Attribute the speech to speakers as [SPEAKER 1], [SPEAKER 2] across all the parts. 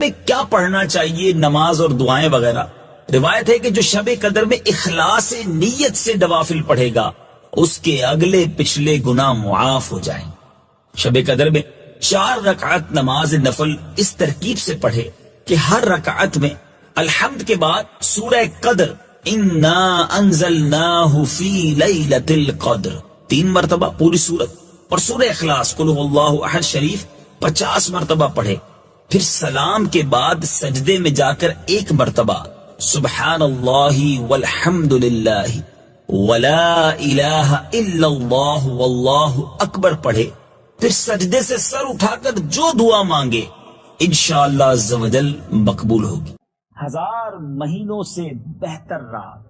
[SPEAKER 1] میں کیا پڑھنا چاہیے، نماز اور دعائیں وغیرہ؟ روایت ہے کہ جو شب قدر میں اخلاص نیت سے نوافل پڑھے گا اس کے اگلے پچھلے گناہ معاف ہو جائیں۔ شب قدر میں 4 رکعت نماز نفل اس ترکیب سے پڑھے کہ ہر رکعت میں الحمد کے بعد سورہ قدر انا انزلناہ فی لیلۃ القدر 3 مرتبہ پوری سورت، اور سورہ اخلاص قل هو اللہ احد شریف 50 مرتبہ پڑھے۔ پھر سلام کے بعد سجدے میں جا کر 1 مرتبہ سبحان اللہ والحمد للہ ولا الہ الا اللہ واللہ اکبر پڑھے۔ پھر سجدے سے سر اٹھا کر جو دعا مانگے انشاءاللہ عز و جل مقبول ہوگی۔ 1000 مہینوں سے بہتر رات،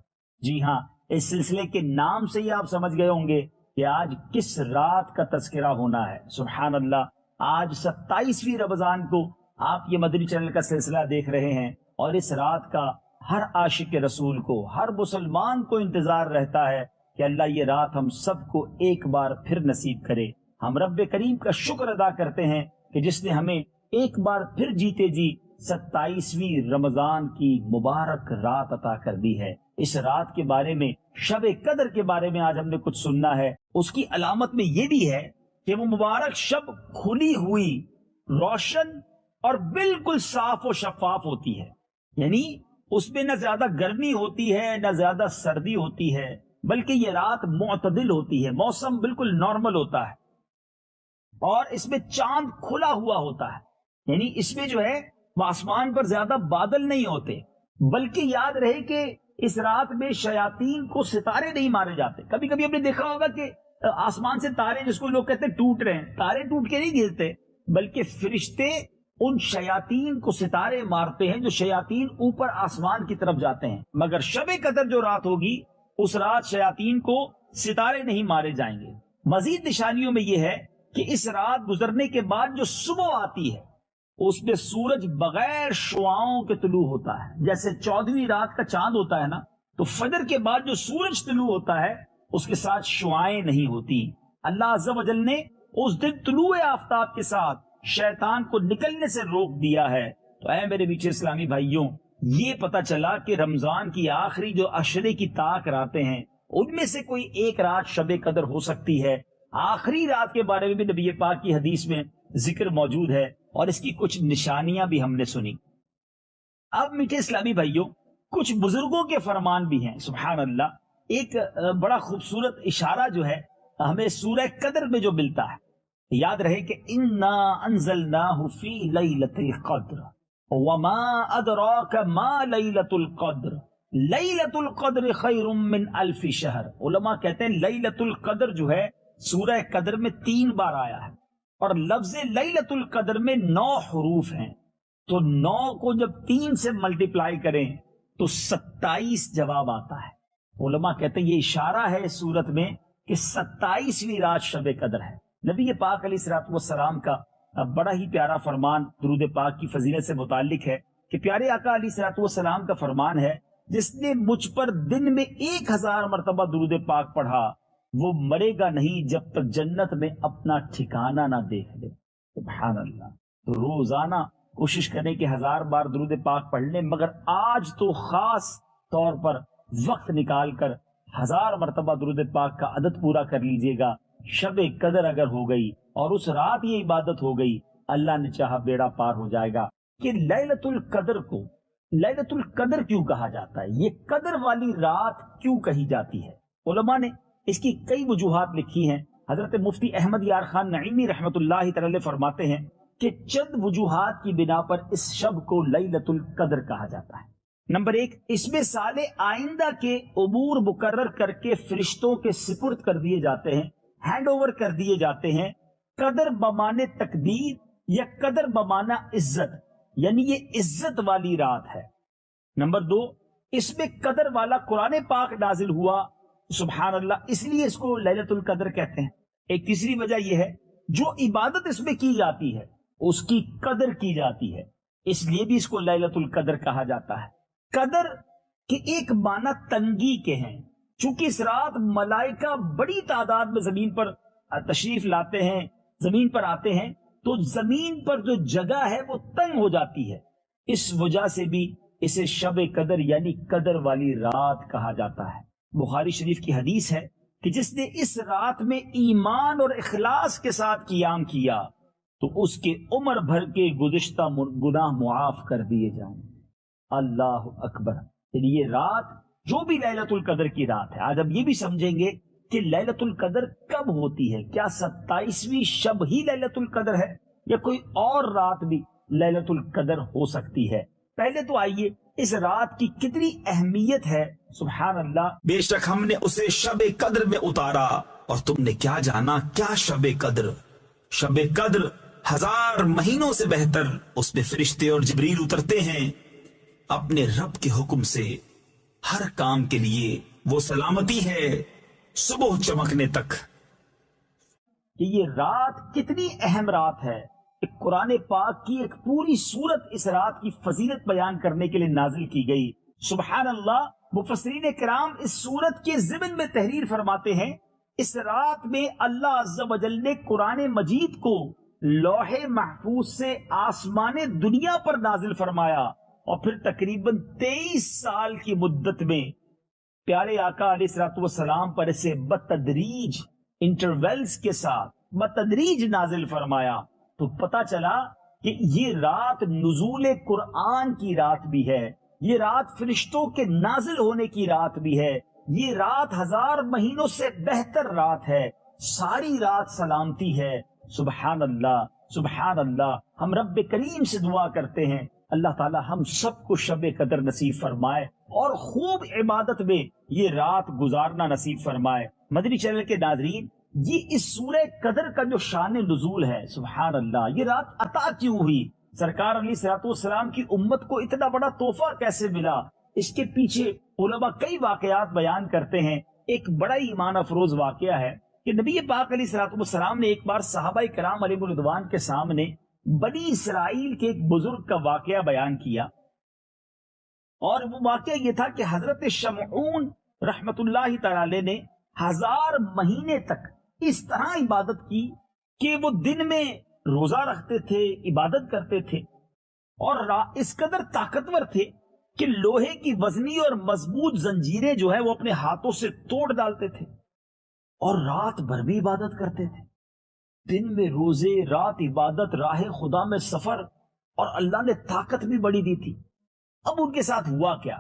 [SPEAKER 1] جی ہاں، اس سلسلے کے نام سے ہی آپ سمجھ گئے ہوں گے کہ آج کس رات کا تذکرہ ہونا ہے۔ سبحان اللہ، آج 27ویں رمضان کو آپ یہ مدنی چینل کا سلسلہ دیکھ رہے ہیں، اور اس رات کا ہر عاشق رسول کو، ہر مسلمان کو انتظار رہتا ہے کہ اللہ یہ رات ہم سب کو ایک بار پھر نصیب کرے۔ ہم رب کریم کا شکر ادا کرتے ہیں کہ جس نے ہمیں ایک بار پھر جیتے جی 27ویں رمضان کی مبارک رات عطا کر دی ہے۔ اس رات کے بارے میں، شب قدر کے بارے میں آج ہم نے کچھ سننا ہے۔ اس کی علامت میں یہ بھی ہے کہ وہ مبارک شب کھلی ہوئی، روشن اور بالکل صاف و شفاف ہوتی ہے، یعنی اس میں نہ زیادہ گرمی ہوتی ہے نہ زیادہ سردی ہوتی ہے، بلکہ یہ رات معتدل ہوتی ہے، موسم بالکل نارمل ہوتا ہے، اور اس میں چاند کھلا ہوا ہوتا ہے، یعنی اس میں جو ہے وہ آسمان پر زیادہ بادل نہیں ہوتے، بلکہ یاد رہے کہ اس رات میں شیاطین کو ستارے نہیں مارے جاتے۔ کبھی کبھی ہم نے دیکھا ہوگا کہ آسمان سے تارے، جس کو لوگ کہتے ہیں ٹوٹ رہے ہیں، تارے ٹوٹ کے نہیں گرتے، بلکہ فرشتے ان شیاطین کو ستارے مارتے ہیں جو شیاطین اوپر آسمان کی طرف جاتے ہیں۔ مگر شب قدر جو رات ہوگی اس رات شیاطین کو ستارے نہیں مارے جائیں گے۔ مزید نشانیوں میں یہ ہے کہ اس رات گزرنے کے بعد جو صبح آتی ہے اس میں سورج بغیر شعاؤں کے طلوع ہوتا ہے۔ جیسے 14ویں رات کا چاند ہوتا ہے نا، تو فجر کے بعد جو سورج طلوع ہوتا ہے اس کے ساتھ شعائیں نہیں ہوتی۔ اللہ عز و جل نے اس دن طلوع آفتاب کے ساتھ شیطان کو نکلنے سے روک دیا ہے۔ تو اے میرے میٹھے اسلامی بھائیوں، یہ پتہ چلا کہ رمضان کی آخری جو عشرے کی طاق راتیں ہیں ان میں سے کوئی ایک رات شب قدر ہو سکتی ہے۔ آخری رات کے بارے میں بھی نبی پاک کی حدیث میں ذکر موجود ہے، اور اس کی کچھ نشانیاں بھی ہم نے سنی۔ اب میٹھے اسلامی بھائیوں، کچھ بزرگوں کے فرمان بھی ہیں۔ سبحان اللہ، ایک بڑا خوبصورت اشارہ جو ہے ہمیں سورہ قدر میں جو ملتا ہے، یاد رہے کہ انا انزلناہ فی لیلۃ القدر وما ادراک ما لیلۃ القدر لیلۃ القدر خیر من الف شہر۔ علماء کہتے ہیں لیلۃ القدر جو ہے سورہ قدر میں 3 بار آیا ہے، اور لفظ لیلۃ القدر میں 9 حروف ہیں، تو 9 کو جب 3 سے ملٹیپلائی کریں تو 27 جواب آتا ہے۔ علماء کہتے ہیں یہ اشارہ ہے اس صورت میں کہ 27ویں رات شب قدر ہے۔ نبی پاک علیہ الصلوۃ والسلام کا بڑا ہی پیارا فرمان درود پاک کی فضیلت سے متعلق ہے کہ پیارے آقا علیہ الصلوۃ والسلام کا فرمان ہے، جس نے مجھ پر دن میں 1000 مرتبہ درود پاک پڑھا وہ مرے گا نہیں جب تک جنت میں اپنا ٹھکانہ نہ دیکھ لے۔ سبحان اللہ۔ تو روزانہ کوشش کریں کہ 1000 بار درود پاک پڑھ لیں، مگر آج تو خاص طور پر وقت نکال کر 1000 مرتبہ درود پاک کا عدد پورا کر لیجئے گا۔ شب قدر اگر ہو گئی اور اس رات یہ عبادت ہو گئی، اللہ نے چاہا بیڑا پار ہو جائے گا۔ کہ لیلۃ القدر کو لیلۃ القدر کیوں کہا جاتا ہے، یہ قدر والی رات کیوں کہی جاتی ہے؟ علماء نے اس کی کئی وجوہات لکھی ہیں۔ حضرت مفتی احمد یار خان نعیمی رحمۃ اللہ تعالی فرماتے ہیں کہ چند وجوہات کی بنا پر اس شب کو لیلۃ القدر کہا جاتا ہے۔ نمبر 1، اس میں سال آئندہ کے امور مقرر کر کے فرشتوں کے سپرد کر دیے جاتے ہیں، ہینڈ اوور کر دیے جاتے ہیں۔ قدر بمانے تقدیر یا قدر بمانا عزت، یعنی یہ عزت والی رات ہے۔ نمبر 2، اس میں قدر والا قرآن پاک نازل ہوا، سبحان اللہ، اس لیے اس کو لیلۃ القدر کہتے ہیں۔ ایک تیسری وجہ یہ ہے جو عبادت اس میں کی جاتی ہے اس کی قدر کی جاتی ہے، اس لیے بھی اس کو لیلۃ القدر کہا جاتا ہے۔ قدر کے ایک معنی تنگی کے ہیں، چونکہ اس رات ملائکہ بڑی تعداد میں زمین پر تشریف لاتے ہیں، زمین پر آتے ہیں، تو زمین پر جو جگہ ہے وہ تنگ ہو جاتی ہے، اس وجہ سے بھی اسے شب قدر یعنی قدر والی رات کہا جاتا ہے۔ بخاری شریف کی حدیث ہے کہ جس نے اس رات میں ایمان اور اخلاص کے ساتھ قیام کیا تو اس کے عمر بھر کے گزشتہ گناہ معاف کر دیے جائیں۔ اللہ اکبر۔ یعنی یہ رات جو بھی لیلۃ القدر کی رات ہے، آج اب یہ بھی سمجھیں گے کہ لیلۃ القدر کب ہوتی ہے، کیا 27ویں شب ہی لیلۃ القدر ہے یا کوئی اور رات بھی لیلۃ القدر ہو سکتی ہے۔ پہلے تو آئیے اس رات کی کتنی اہمیت ہے، سبحان اللہ۔
[SPEAKER 2] بے شک ہم نے اسے شب قدر میں اتارا، اور تم نے کیا جانا کیا شب قدر؟ شب قدر 1000 مہینوں سے بہتر، اس میں فرشتے اور جبریل اترتے ہیں اپنے رب کے حکم سے، ہر کام کے لیے وہ سلامتی ہے صبح چمکنے تک۔
[SPEAKER 1] کہ یہ رات کتنی اہم رات ہے، کہ قرآن پاک کی ایک پوری سورت اس رات کی فضیلت بیان کرنے کے لیے نازل کی گئی۔ سبحان اللہ۔ مفسرین کرام اس سورت کے ضمن میں تحریر فرماتے ہیں، اس رات میں اللہ عز و جل نے قرآن مجید کو لوح محفوظ سے آسمان دنیا پر نازل فرمایا، اور پھر تقریباً 23 سال کی مدت میں پیارے آقا علیہ الصلوۃ والسلام پر اسے بتدریج انٹرویلز کے ساتھ بتدریج نازل فرمایا۔ تو پتہ چلا کہ یہ رات نزول قرآن کی رات بھی ہے، یہ رات فرشتوں کے نازل ہونے کی رات بھی ہے، یہ رات 1000 مہینوں سے بہتر رات ہے، ساری رات سلامتی ہے۔ سبحان اللہ، سبحان اللہ۔ ہم رب کریم سے دعا کرتے ہیں اللہ تعالی ہم سب کو شب قدر نصیب فرمائے اور خوب عبادت میں یہ رات گزارنا نصیب فرمائے۔ مدنی چینل کے ناظرین، یہ اس سورہ قدر کا جو شان نزول ہے، سبحان اللہ، یہ رات عطا کیوں ہوئی، سرکار علیہ الصلوۃ والسلام کی امت کو اتنا بڑا تحفہ کیسے ملا، اس کے پیچھے علماء کئی واقعات بیان کرتے ہیں۔ ایک بڑا ہی ایمان افروز واقعہ ہے کہ نبی پاک علیہ الصلوۃ والسلام نے ایک بار صحابہ کرام علیہ رضوان کے سامنے بنی اسرائیل کے ایک بزرگ کا واقعہ بیان کیا، اور وہ واقعہ یہ تھا کہ حضرت شمعون رحمت اللہ تعالی نے 1000 مہینے تک اس طرح عبادت کی کہ وہ دن میں روزہ رکھتے تھے، عبادت کرتے تھے، اور اس قدر طاقتور تھے کہ لوہے کی وزنی اور مضبوط زنجیریں جو ہے وہ اپنے ہاتھوں سے توڑ ڈالتے تھے، اور رات بھر بھی عبادت کرتے تھے، دن میں روزے، رات عبادت، راہ خدا میں سفر، اور اللہ نے طاقت بھی بڑی دی تھی۔ اب ان کے ساتھ ہوا کیا؟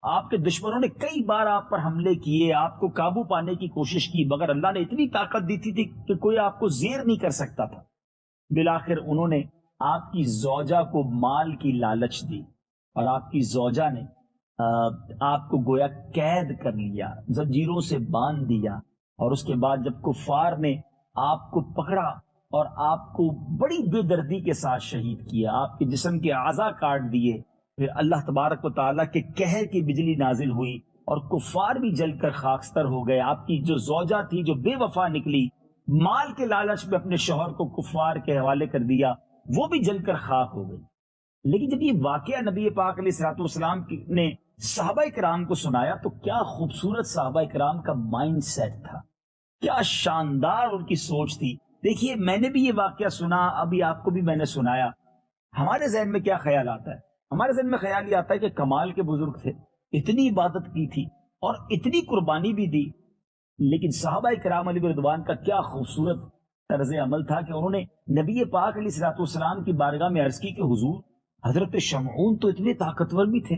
[SPEAKER 1] آپ کے دشمنوں نے کئی بار آپ پر حملے کیے، آپ کو قابو پانے کی کوشش کی، مگر اللہ نے اتنی طاقت دی تھی کہ کوئی آپ کو زیر نہیں کر سکتا تھا۔ بالآخر انہوں نے آپ کی زوجہ کو مال کی لالچ دی، اور آپ کی زوجہ نے آپ کو گویا قید کر لیا، زنجیروں سے باندھ دیا، اور اس کے بعد جب کفار نے آپ کو پکڑا اور آپ کو بڑی بے دردی کے ساتھ شہید کیا، آپ کے جسم کے اعضاء کاٹ دیے، پھر اللہ تبارک و تعالیٰ کے قہر کی بجلی نازل ہوئی اور کفار بھی جل کر خاکستر ہو گئے۔ آپ کی جو زوجہ تھی جو بے وفا نکلی، مال کے لالچ میں اپنے شوہر کو کفار کے حوالے کر دیا، وہ بھی جل کر خاک ہو گئی۔ لیکن جب یہ واقعہ نبی پاک علیہ الصلوۃ والسلام نے صحابہ کرام کو سنایا تو کیا خوبصورت صحابہ کرام کا مائنڈ سیٹ تھا، کیا شاندار ان کی سوچ تھی۔ دیکھیے، میں نے بھی یہ واقعہ سنا، ابھی آپ کو بھی میں نے سنایا، ہمارے ذہن میں کیا خیال آتا ہے؟ ہمارے ذہن میں خیال یہ آتا ہے کہ کمال کے بزرگ تھے، اتنی عبادت کی تھی اور اتنی قربانی بھی دی، لیکن صحابہ کرام علیہ رضوان کا کیا خوبصورت طرز عمل تھا کہ انہوں نے نبی پاک علیہ الصلوۃ والسلام کی بارگاہ میں عرض کی کہ حضور، حضرت شمعون تو اتنے طاقتور بھی تھے،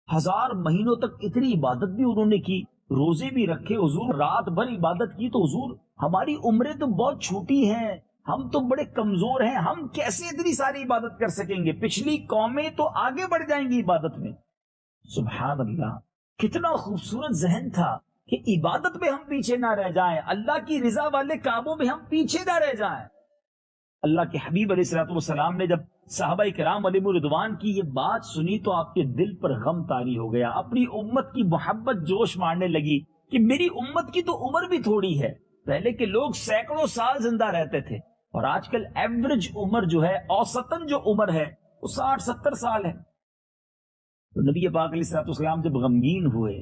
[SPEAKER 1] 1000 مہینوں تک اتنی عبادت بھی انہوں نے کی، روزے بھی رکھے، حضور رات بھر عبادت کی، تو حضور ہماری عمریں تو بہت چھوٹی ہیں، ہم تو بڑے کمزور ہیں، ہم کیسے اتنی ساری عبادت کر سکیں گے؟ پچھلی قومیں تو آگے بڑھ جائیں گی عبادت میں۔ سبحان اللہ، کتنا خوبصورت ذہن تھا کہ عبادت میں ہم پیچھے نہ رہ جائیں، اللہ کی رضا والے کاموں میں ہم پیچھے نہ رہ جائیں۔ اللہ کے حبیب علیہ الصلوۃ والسلام نے جب صحابہ کرام علیہ رضوان کی یہ بات سنی تو آپ کے دل پر غم طاری ہو گیا، اپنی امت کی محبت جوش مارنے لگی کہ میری امت کی تو عمر بھی تھوڑی ہے، پہلے کے لوگ سینکڑوں سال زندہ رہتے تھے، اور آج کل ایوریج عمر جو ہے، اوسطاً جو عمر ہے وہ 60-70 سال ہے۔ تو نبی پاک علیہ الصلوۃ والسلام جب غمگین ہوئے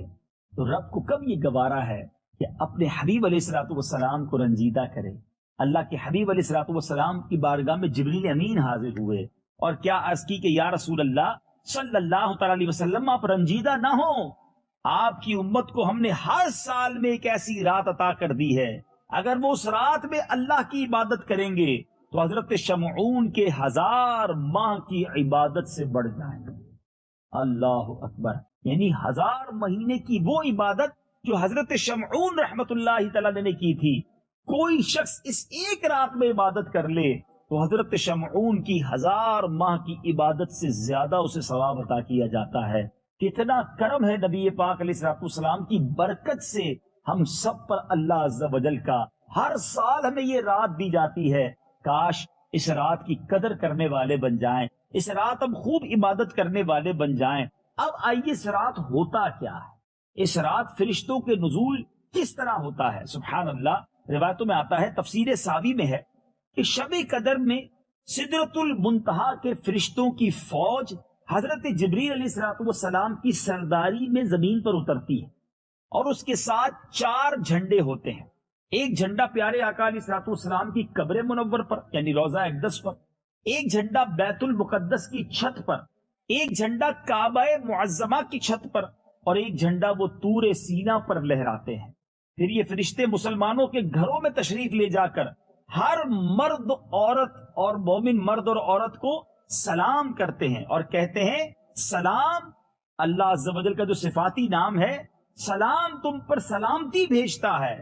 [SPEAKER 1] تو رب کو کب یہ گوارا ہے کہ اپنے حبیب علیہ الصلوۃ والسلام کو رنجیدہ کرے۔ اللہ کے حبیب علیہ الصلوۃ والسلام کی بارگاہ میں جبریل امین حاضر ہوئے اور کیا عرض کی کہ یا رسول اللہ صلی اللہ تعالی علیہ وسلم آپ رنجیدہ نہ ہو، آپ کی امت کو ہم نے ہر سال میں ایک ایسی رات عطا کر دی ہے، اگر وہ اس رات میں اللہ کی عبادت کریں گے تو حضرت شمعون کے 1000 ماہ کی عبادت سے بڑھ جائیں گے۔ اللہ اکبر، یعنی 1000 مہینے کی وہ عبادت جو حضرت شمعون رحمت اللہ تعالی نے کی تھی، کوئی شخص اس ایک رات میں عبادت کر لے تو حضرت شمعون کی 1000 ماہ کی عبادت سے زیادہ اسے ثواب عطا کیا جاتا ہے۔ کتنا کرم ہے نبی پاک علیہ الصلوۃ والسلام کی برکت سے ہم سب پر اللہ عز و جل کا ہر سال ہمیں یہ رات دی جاتی ہے۔ کاش اس رات کی قدر کرنے والے بن جائیں، اس رات ہم خوب عبادت کرنے والے بن جائیں۔ اب آئیے اس رات ہوتا کیا ہے، اس رات فرشتوں کے نزول کس طرح ہوتا ہے؟ سبحان اللہ، روایتوں میں آتا ہے، تفسیر ساوی میں ہے کہ شب قدر میں سدرۃ المنتہا کے فرشتوں کی فوج حضرت جبریل علیہ السلام کی سرداری میں زمین پر اترتی ہے، اور اس کے ساتھ 4 جھنڈے ہوتے ہیں۔ ایک جھنڈا پیارے آقا علیہ السلام کی قبر منور پر یعنی روضہ اقدس پر، ایک جھنڈا بیت المقدس کی چھت پر، ایک جھنڈا کعبہ معظمہ کی چھت پر، اور ایک جھنڈا وہ طور سینا پر لہراتے ہیں۔ پھر یہ فرشتے مسلمانوں کے گھروں میں تشریف لے جا کر ہر مرد عورت اور مومن مرد اور عورت کو سلام کرتے ہیں اور کہتے ہیں سلام، اللہ عز و جل کا جو صفاتی نام ہے، سلام تم پر سلامتی بھیجتا ہے،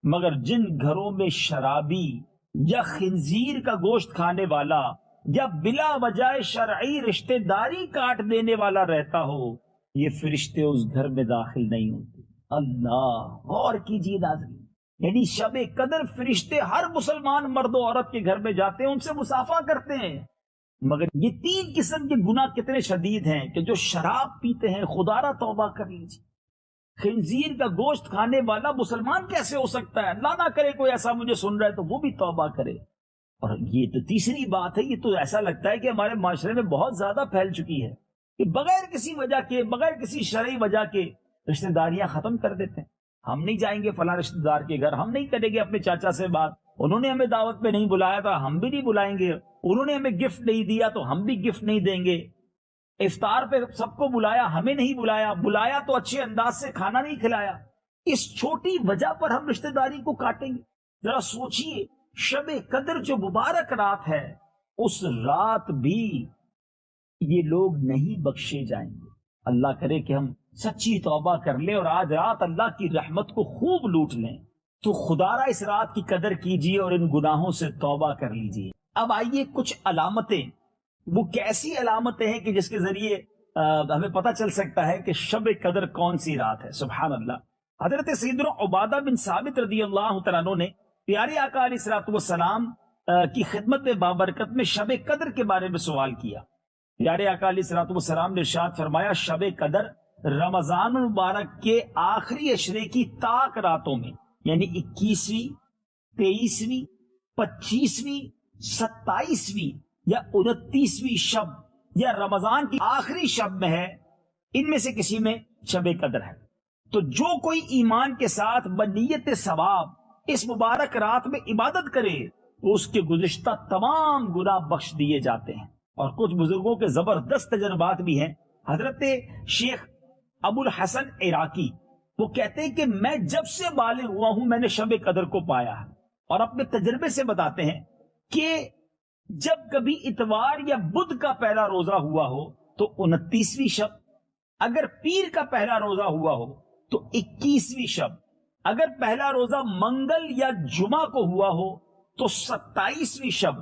[SPEAKER 1] مگر جن گھروں میں شرابی یا خنزیر کا گوشت کھانے والا یا بلا وجہ شرعی رشتہ داری کاٹ دینے والا رہتا ہو، یہ فرشتے اس گھر میں داخل نہیں ہوتے۔ اللہ، غور کیجیے ناظرین، یعنی شب قدر فرشتے ہر مسلمان مرد و عورت کے گھر میں جاتے ہیں، ان سے مصافحہ کرتے ہیں، مگر یہ 3 قسم کے گناہ کتنے شدید ہیں کہ جو شراب پیتے ہیں، خدا را توبہ کر لیجیے۔ خنزیر کا گوشت کھانے والا مسلمان کیسے ہو سکتا ہے؟ اللہ نہ کرے کوئی ایسا مجھے سن رہا ہے تو وہ بھی توبہ کرے۔ اور یہ تو تیسری بات ہے، یہ تو ایسا لگتا ہے کہ ہمارے معاشرے میں بہت زیادہ پھیل چکی ہے کہ بغیر کسی وجہ کے، بغیر کسی شرعی وجہ کے رشتہ داریاں ختم کر دیتے ہیں۔ ہم نہیں جائیں گے فلاں رشتہ دار کے گھر، ہم نہیں کریں گے اپنے چاچا سے بات، انہوں نے ہمیں دعوت پہ نہیں بلایا تھا ہم بھی نہیں بلائیں گے، انہوں نے ہمیں گفٹ نہیں دیا تو ہم بھی گفٹ نہیں دیں گے، افطار پہ سب کو بلایا ہمیں نہیں بلایا، بلایا تو اچھے انداز سے کھانا نہیں کھلایا۔ اس چھوٹی وجہ پر ہم رشتہ داری کو کاٹیں گے؟ ذرا سوچئے، شب قدر جو مبارک رات ہے، اس رات بھی یہ لوگ نہیں بخشے جائیں گے۔ اللہ کرے کہ ہم سچی توبہ کر لیں اور آج رات اللہ کی رحمت کو خوب لوٹ لیں۔ تو خدا را اس رات کی قدر کیجیے اور ان گناہوں سے توبہ کر لیجیے۔ اب آئیے کچھ علامتیں، وہ کیسی علامتیں ہیں کہ جس کے ذریعے ہمیں پتہ چل سکتا ہے کہ شب قدر کون سی رات ہے۔ سبحان اللہ، حضرت سیدنا عبادہ بن ثابت رضی اللہ تعالیٰ عنہ نے پیارے آقا علیہ الصلوۃ والسلام کی خدمت میں بابرکت میں شب قدر کے بارے میں سوال کیا۔ پیارے آقا علیہ الصلوۃ والسلام نے ارشاد فرمایا، شب قدر رمضان المبارک کے آخری عشرے کی طاق راتوں میں، یعنی 21ویں، 23ویں، 25ویں، 27ویں یا 29ویں شب یا رمضان کی آخری شب میں ہے، ان میں سے کسی میں شب قدر ہے۔ تو جو کوئی ایمان کے ساتھ بنیت ثواب اس مبارک رات میں عبادت کرے تو اس کے گزشتہ تمام گناہ بخش دیے جاتے ہیں۔ اور کچھ بزرگوں کے زبردست تجربات بھی ہیں۔ حضرت شیخ ابو الحسن عراقی وہ کہتے ہیں کہ میں جب سے بالغ ہوا ہوں میں نے شب قدر کو پایا ہے، اور اپنے تجربے سے بتاتے ہیں کہ جب کبھی اتوار یا بدھ کا پہلا روزہ ہوا ہو تو 29ویں شب، اگر پیر کا پہلا روزہ ہوا ہو تو 21ویں شب، اگر پہلا روزہ منگل یا جمعہ کو ہوا ہو تو 27ویں شب،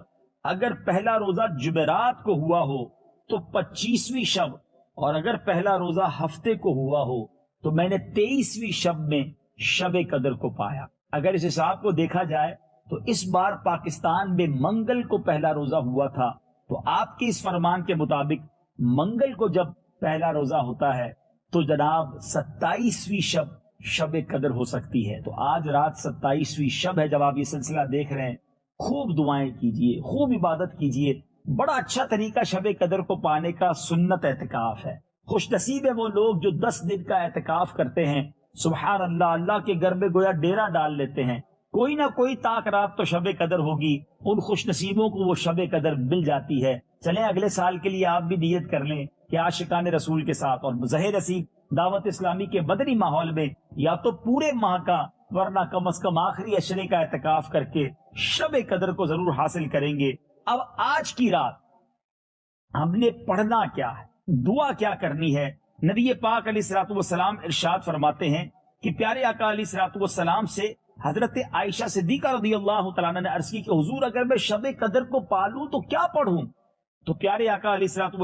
[SPEAKER 1] اگر پہلا روزہ جمعرات کو ہوا ہو تو 25ویں شب، اور اگر پہلا روزہ ہفتے کو ہوا ہو تو میں نے 23ویں شب میں شب قدر کو پایا۔ اگر اس حساب کو دیکھا جائے تو اس بار پاکستان میں منگل کو پہلا روزہ ہوا تھا، تو آپ کے اس فرمان کے مطابق منگل کو جب پہلا روزہ ہوتا ہے تو جناب 27ویں شب شب قدر ہو سکتی ہے۔ تو آج رات 27ویں شب ہے، جب آپ یہ سلسلہ دیکھ رہے ہیں خوب دعائیں کیجئے، خوب عبادت کیجئے۔ بڑا اچھا طریقہ شب قدر کو پانے کا سنت اعتکاف ہے۔ خوش نصیب ہے وہ لوگ جو 10 دن کا اعتکاف کرتے ہیں۔ سبحان اللہ، اللہ کے گھر میں گویا ڈیرا ڈال لیتے ہیں، کوئی نہ کوئی طاق رات تو شب قدر ہوگی، ان خوش نصیبوں کو وہ شب قدر مل جاتی ہے۔ چلیں اگلے سال کے لیے آپ بھی نیت کر لیں کہ عاشقان رسول کے ساتھ اور ظاہر نصیب دعوت اسلامی کے بدنی ماحول میں یا تو پورے ماہ کا ورنہ کم از کم آخری عشرے کا اعتکاف کر کے شب قدر کو ضرور حاصل کریں گے۔ اب آج کی رات ہم نے پڑھنا کیا ہے، دعا کیا کرنی ہے؟ نبی پاک علیہ الصلوۃ والسلام ارشاد فرماتے ہیں کہ پیارے آقا علیہ الصلوۃ والسلام سے حضرت عائشہ صدیقہ رضی اللہ تعالیٰ عنہ نے عرض کی کہ حضور اگر میں شب قدر کو پالوں تو کیا پڑھوں؟ تو پیارے آقا علیہ الصلوۃ